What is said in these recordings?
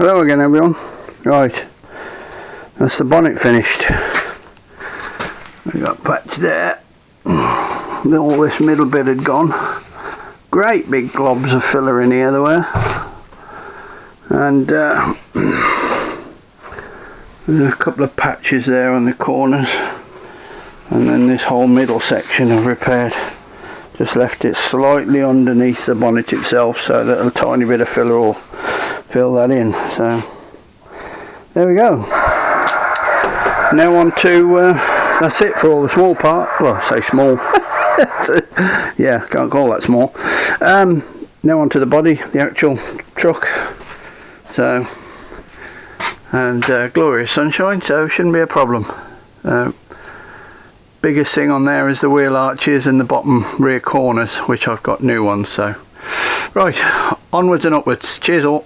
Hello again everyone. Right, that's the bonnet finished. We got patch there. All this middle bit had gone. Great big globs of filler in here there were. And there's a couple of patches there on the corners. And then this whole middle section I've repaired. Just left it slightly underneath the bonnet itself so that a tiny bit of filler will fill that in. So there we go. Now on to that's it for all the small part. Well, I say small. Yeah, can't call that small. Now on to the body, the actual truck. So, and glorious sunshine, so shouldn't be a problem. Biggest thing on there is the wheel arches and the bottom rear corners, which I've got new ones. So right, onwards and upwards. Cheers all.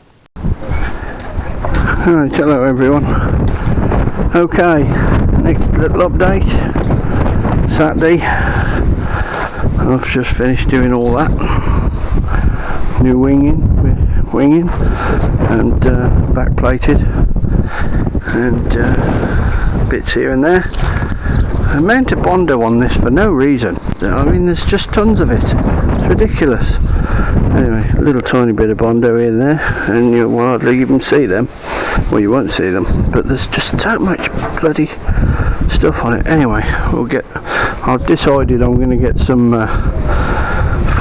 Alright, hello everyone. Okay, next little update. Saturday, I've just finished doing all that. New winging and back plated and bits here and there. I mounted Bondo on this for no reason. I mean, there's just tons of it. It's ridiculous. Anyway, a little tiny bit of Bondo in there, and you'll hardly even see them. Well, you won't see them, but there's just so much bloody stuff on it. Anyway, I've decided I'm going to get some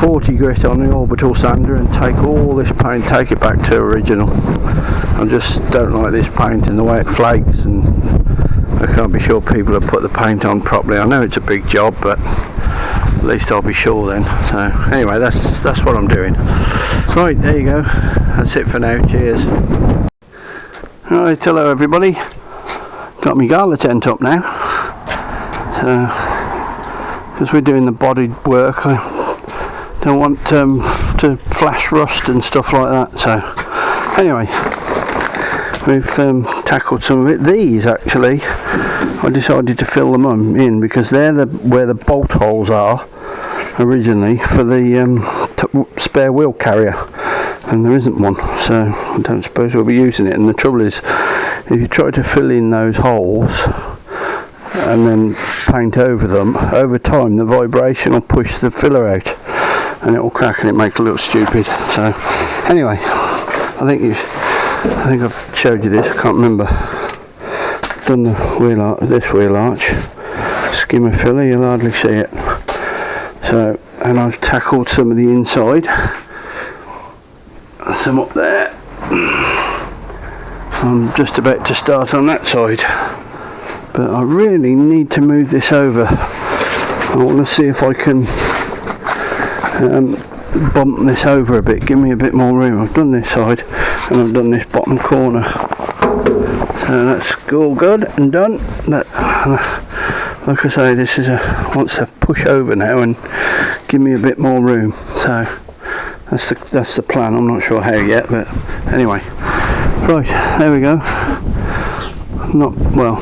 40 grit on the orbital sander and take all this paint, take it back to original. I just don't like this paint and the way it flakes, and I can't be sure people have put the paint on properly. I know it's a big job, but at least I'll be sure then. So anyway, that's what I'm doing. Right, there you go. That's it for now. Cheers. Right, hello everybody. Got my gala tent up now. So, because we're doing the body work, I don't want to flash rust and stuff like that. So anyway, we've tackled some of it. These actually, I decided to fill them in because they're where the bolt holes are originally for the spare wheel carrier, and there isn't one, so I don't suppose we'll be using it. And the trouble is, if you try to fill in those holes and then paint over them, over time the vibration will push the filler out and it will crack and it makes it look stupid. So anyway, I think I've showed you this, I can't remember. I've done the wheel arch, this wheel arch, skim of filler, you'll hardly see it. So, and I've tackled some of the inside, some up there. I'm just about to start on that side, but I really need to move this over. I want to see if I can bump this over a bit, give me a bit more room. I've done this side and I've done this bottom corner, so that's all good and done. But like I say, this is wants to push over now and give me a bit more room. So that's the plan. I'm not sure how yet, but anyway. Right, there we go. Not well.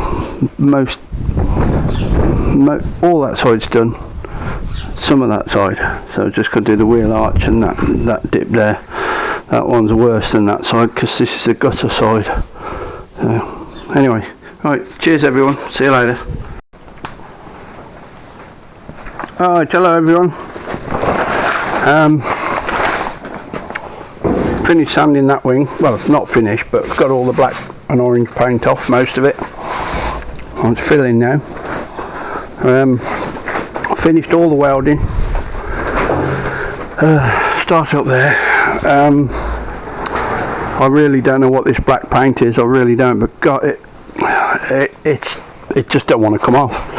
All that side's done. Some of that side. So just got to do the wheel arch and that dip there. That one's worse than that side because this is the gutter side. So anyway, right. Cheers everyone. See you later. Alright, hello everyone. Finished sanding that wing. Well, not finished, but got all the black and orange paint off, most of it. I'm filling now. Finished all the welding. Start up there. I really don't know what this black paint is. I really don't, but got it. It just don't want to come off.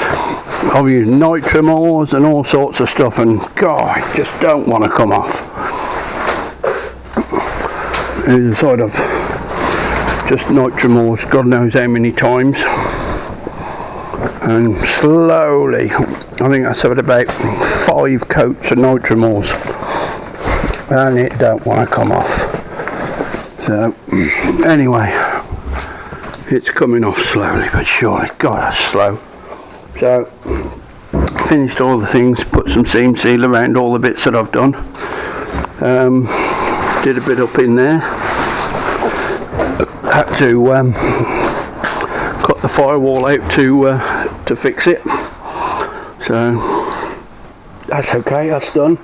I've used nitrimors and all sorts of stuff, and God, it just don't want to come off. It's sort of just nitrimors, God knows how many times, and slowly, I think I said about 5 coats of nitrimors, and it don't want to come off. So anyway, it's coming off slowly but surely. God, that's slow. So finished all the things, put some seam seal around all the bits that I've done. Did a bit up in there, had to cut the firewall out to fix it, so that's okay, that's done.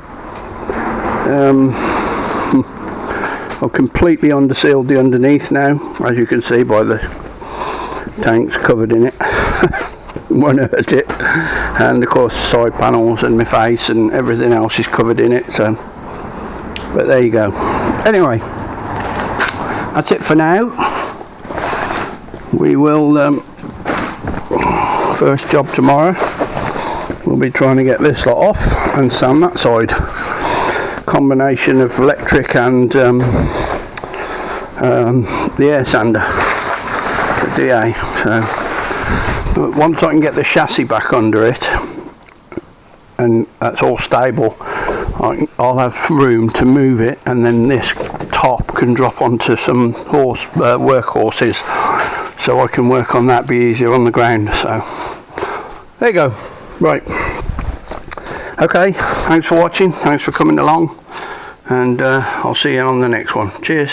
I've completely undersealed the underneath now, as you can see by the tanks covered in it. Won't hurt it, and of course side panels and my face and everything else is covered in it, so but there you go. Anyway, that's it for now. We will first job tomorrow, we'll be trying to get this lot off and sand that side. Combination of electric and the air sander, the DA. So but once I can get the chassis back under it and that's all stable, I'll have room to move it, and then this top can drop onto some workhorses, so I can work on that, be easier on the ground. So there you go. Right, okay, thanks for watching, thanks for coming along, and I'll see you on the next one. Cheers.